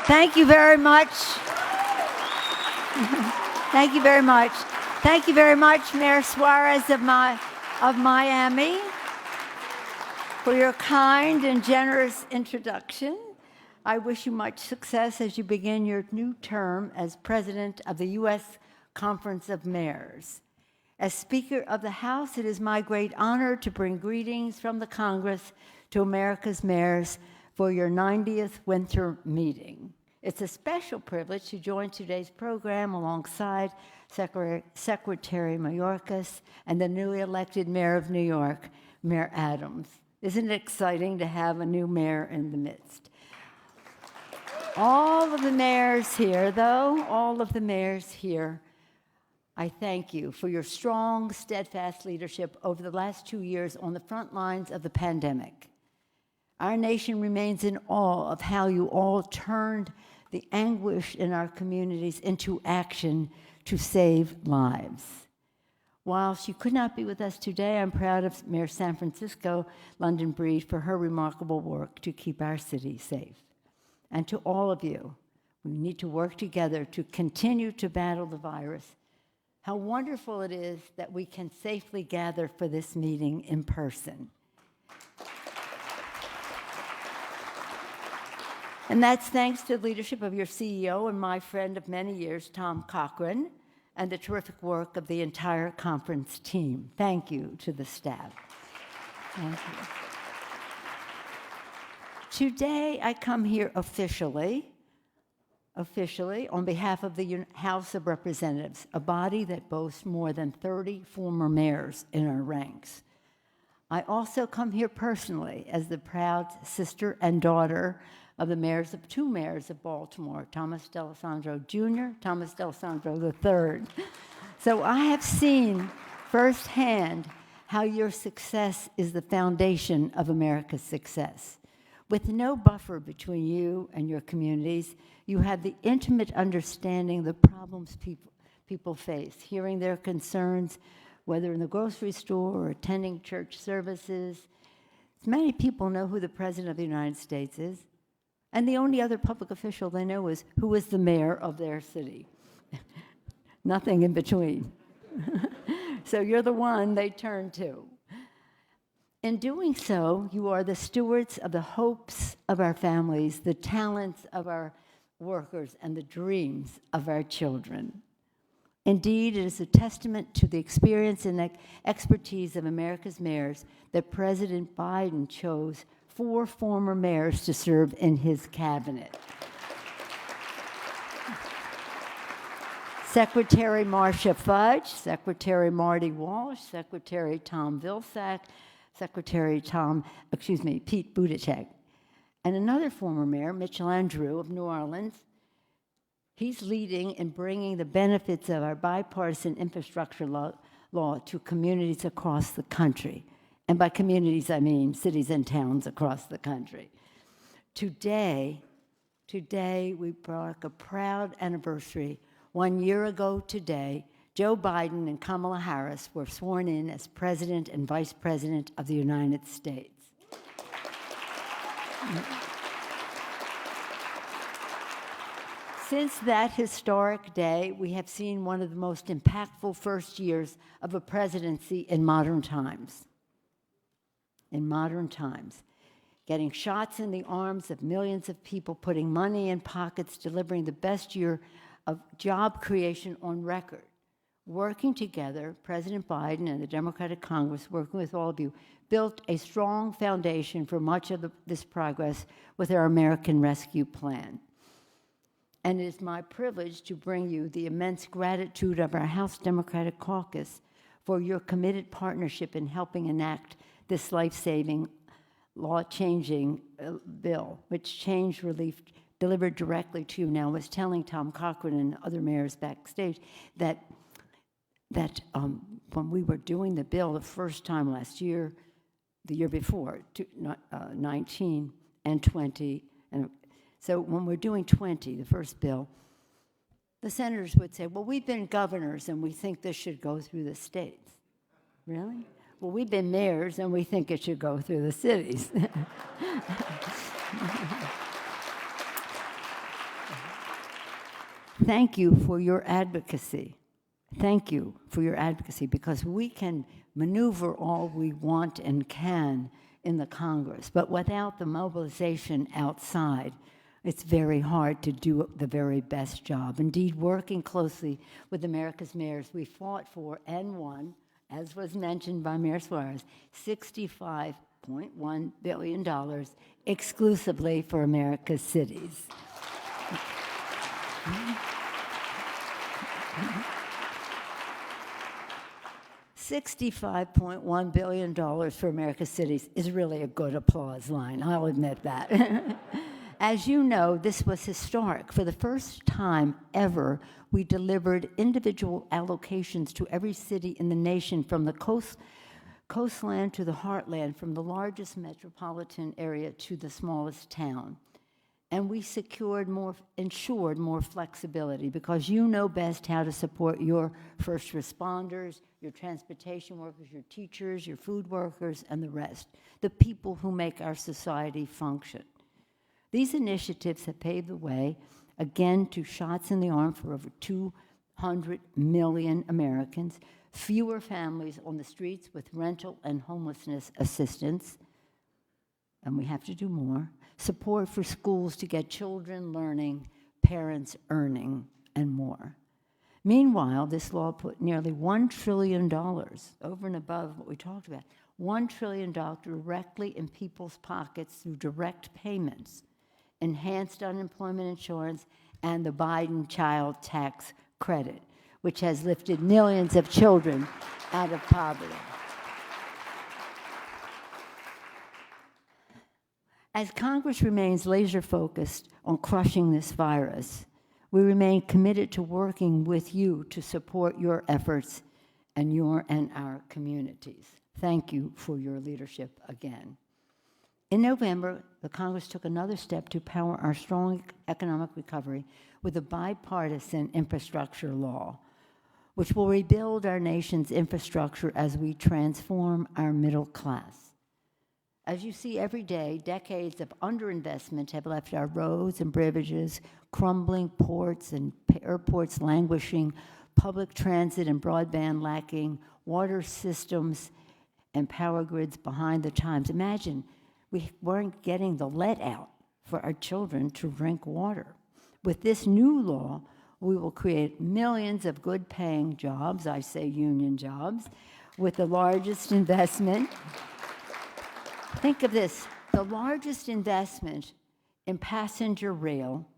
Thank you very much. Thank you very much. Thank you very much, Mayor Suarez of Miami, for your kind and generous introduction. I wish you much success as you begin your new term as President of the U.S. Conference of Mayors. As Speaker of the House, it is my great honor to bring greetings from the Congress to America's mayors for your 90th winter meeting. It's a special privilege to join today's program alongside Secretary Mayorkas and the newly elected Mayor of New York, Mayor Adams. Isn't it exciting to have a new mayor in the midst? All of the mayors here, though, I thank you for your strong, steadfast leadership over the last 2 years on the front lines of the pandemic. Our nation remains in awe of how you all turned the anguish in our communities into action to save lives. While she could not be with us today, I'm proud of Mayor San Francisco, London Breed, for her remarkable work to keep our city safe. And to all of you, we need to work together to continue to battle the virus. How wonderful it is that we can safely gather for this meeting in person. And that's thanks to the leadership of your CEO and my friend of many years, Tom Cochran, and the terrific work of the entire conference team. Thank you to the staff. Thank you. Today, I come here officially on behalf of the House of Representatives, a body that boasts more than 30 former mayors in our ranks. I also come here personally as the proud sister and daughter of two mayors of Baltimore, Thomas D'Alessandro Jr., Thomas D'Alessandro III. So I have seen firsthand how your success is the foundation of America's success. With no buffer between you and your communities, you have the intimate understanding of the problems people face, hearing their concerns, whether in the grocery store or attending church services. Many people know who the President of the United States is, and the only other public official they know is who is the mayor of their city. Nothing in between. So you're the one they turn to. In doing so, you are the stewards of the hopes of our families, the talents of our workers, and the dreams of our children. Indeed, it is a testament to the experience and expertise of America's mayors that President Biden chose 4 former mayors to serve in his cabinet. Secretary Marcia Fudge, Secretary Marty Walsh, Secretary Tom Vilsack, Secretary Pete Buttigieg, and another former mayor, Mitchell Andrew of New Orleans. He's leading in bringing the benefits of our bipartisan infrastructure law to communities across the country. And by communities, I mean cities and towns across the country. Today we mark a proud anniversary. 1 year ago today, Joe Biden and Kamala Harris were sworn in as President and Vice President of the United States. Since that historic day, we have seen one of the most impactful first years of a presidency in modern times. Getting shots in the arms of millions of people, putting money in pockets, delivering the best year of job creation on record. Working together, President Biden and the Democratic Congress, working with all of you, built a strong foundation for much of this progress with our American Rescue Plan. And it is my privilege to bring you the immense gratitude of our House Democratic Caucus for your committed partnership in helping enact this life-saving, law-changing bill, which Change Relief delivered directly to you now. I was telling Tom Cochran and other mayors backstage that when we were doing the bill the first time last year, the year before, 19 and 20, and so when we're doing 20, the first bill, the senators would say, well, we've been governors and we think this should go through the states. Really? Well, we've been mayors and we think it should go through the cities. Thank you for your advocacy. Thank you for your advocacy, because we can maneuver all we want and can in the Congress, but without the mobilization outside, it's very hard to do the very best job. Indeed, working closely with America's mayors, we fought for and won, as was mentioned by Mayor Suarez, $65.1 billion exclusively for America's cities. $65.1 billion for America's cities is really a good applause line, I'll admit that. As you know, this was historic. For the first time ever, we delivered individual allocations to every city in the nation, from the coastland to the heartland, from the largest metropolitan area to the smallest town. And we ensured more flexibility, because you know best how to support your first responders, your transportation workers, your teachers, your food workers, and the rest, the people who make our society function. These initiatives have paved the way, again, to shots in the arm for over 200 million Americans, fewer families on the streets with rental and homelessness assistance, and we have to do more, support for schools to get children learning, parents earning, and more. Meanwhile, this law put nearly $1 trillion, over and above what we talked about, $1 trillion directly in people's pockets through direct payments, enhanced unemployment insurance, and the Biden child tax credit, which has lifted millions of children out of poverty. As Congress remains laser-focused on crushing this virus, we remain committed to working with you to support your efforts and our communities. Thank you for your leadership again. In November, the Congress took another step to power our strong economic recovery with a bipartisan infrastructure law, which will rebuild our nation's infrastructure as we transform our middle class. As you see every day, decades of underinvestment have left our roads and bridges crumbling, ports and airports languishing, public transit and broadband lacking, water systems and power grids behind the times. Imagine we weren't getting the let out for our children to drink water. With this new law, we will create millions of good-paying jobs, I say union jobs, with the largest investment. Think of this, the largest investment in passenger rail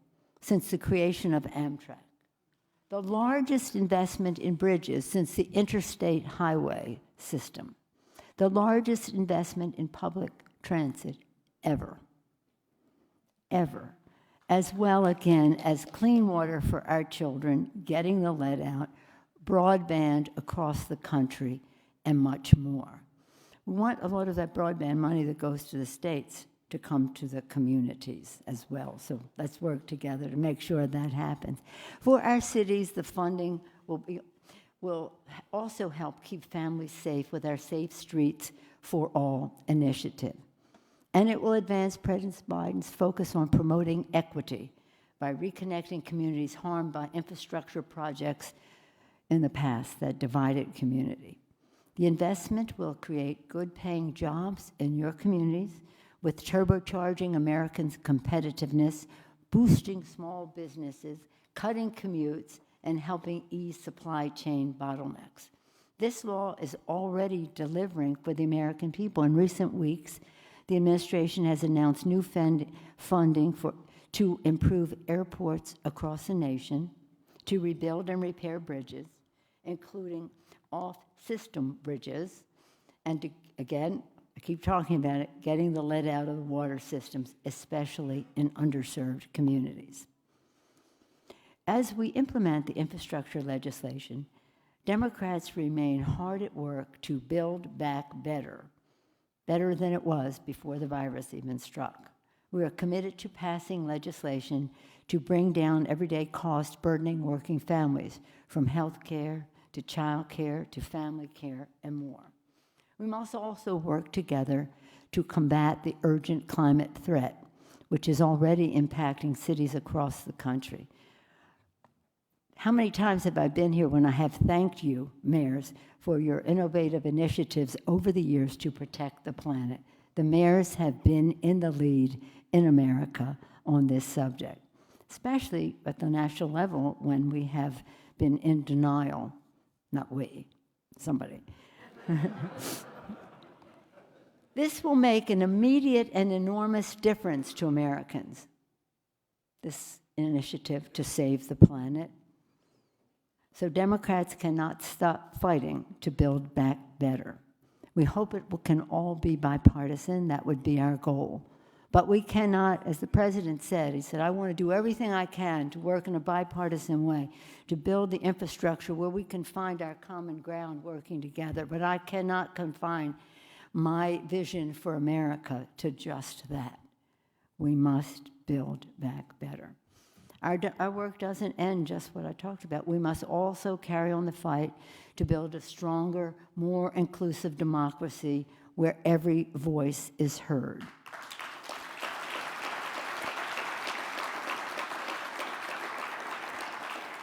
since the creation of Amtrak, the largest investment in bridges since the interstate highway system, the largest investment in public transit ever, as well, again, as clean water for our children, getting the lead out, broadband across the country, and much more. We want a lot of that broadband money that goes to the states to come to the communities as well. So let's work together to make sure that happens. For our cities, the funding will also help keep families safe with our Safe Streets for All initiative. And it will advance President Biden's focus on promoting equity by reconnecting communities harmed by infrastructure projects in the past that divided community. The investment will create good-paying jobs in your communities with turbocharging Americans' competitiveness, boosting small businesses, cutting commutes, and helping ease supply chain bottlenecks. This law is already delivering for the American people. In recent weeks, the administration has announced new funding to improve airports across the nation, to rebuild and repair bridges, including off-system bridges, and to, again, I keep talking about it, getting the lead out of the water systems, especially in underserved communities. As we implement the infrastructure legislation, Democrats remain hard at work to build back better than it was before the virus even struck. We are committed to passing legislation to bring down everyday costs burdening working families, from health care to child care to family care and more. We must also work together to combat the urgent climate threat, which is already impacting cities across the country. How many times have I been here when I have thanked you, mayors, for your innovative initiatives over the years to protect the planet? The mayors have been in the lead in America on this subject, especially at the national level when we have been in denial. Not we, somebody. This will make an immediate and enormous difference to Americans, this initiative to save the planet. So Democrats cannot stop fighting to build back better. We hope it can all be bipartisan. That would be our goal. But we cannot, as the president said, he said, I want to do everything I can to work in a bipartisan way, to build the infrastructure where we can find our common ground working together. But I cannot confine my vision for America to just that. We must build back better. Our work doesn't end just what I talked about. We must also carry on the fight to build a stronger, more inclusive democracy where every voice is heard.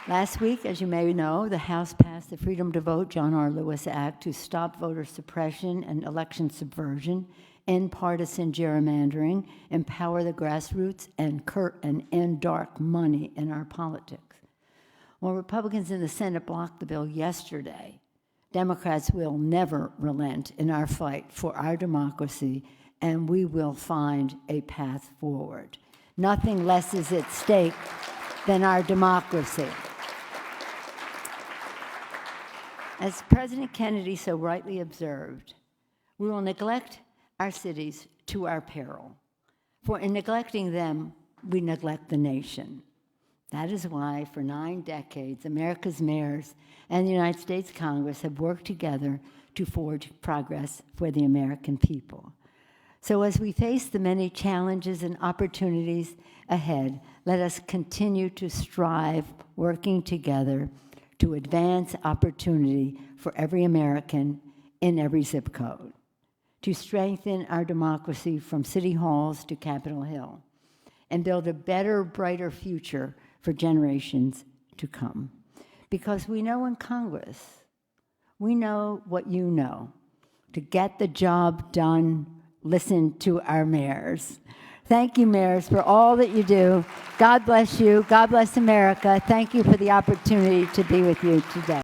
Last week, as you may know, the House passed the Freedom to Vote John R. Lewis Act to stop voter suppression and election subversion, end partisan gerrymandering, empower the grassroots, and end dark money in our politics. While Republicans in the Senate blocked the bill yesterday, Democrats will never relent in our fight for our democracy, and we will find a path forward. Nothing less is at stake than our democracy. As President Kennedy so rightly observed, we will neglect our cities to our peril. For in neglecting them, we neglect the nation. That is why, for 9 decades, America's mayors and the United States Congress have worked together to forge progress for the American people. So as we face the many challenges and opportunities ahead, let us continue to strive, working together to advance opportunity for every American in every zip code, to strengthen our democracy from city halls to Capitol Hill, and build a better, brighter future for generations to come. Because we know in Congress, we know what you know. To get the job done, listen to our mayors. Thank you, mayors, for all that you do. God bless you. God bless America. Thank you for the opportunity to be with you today.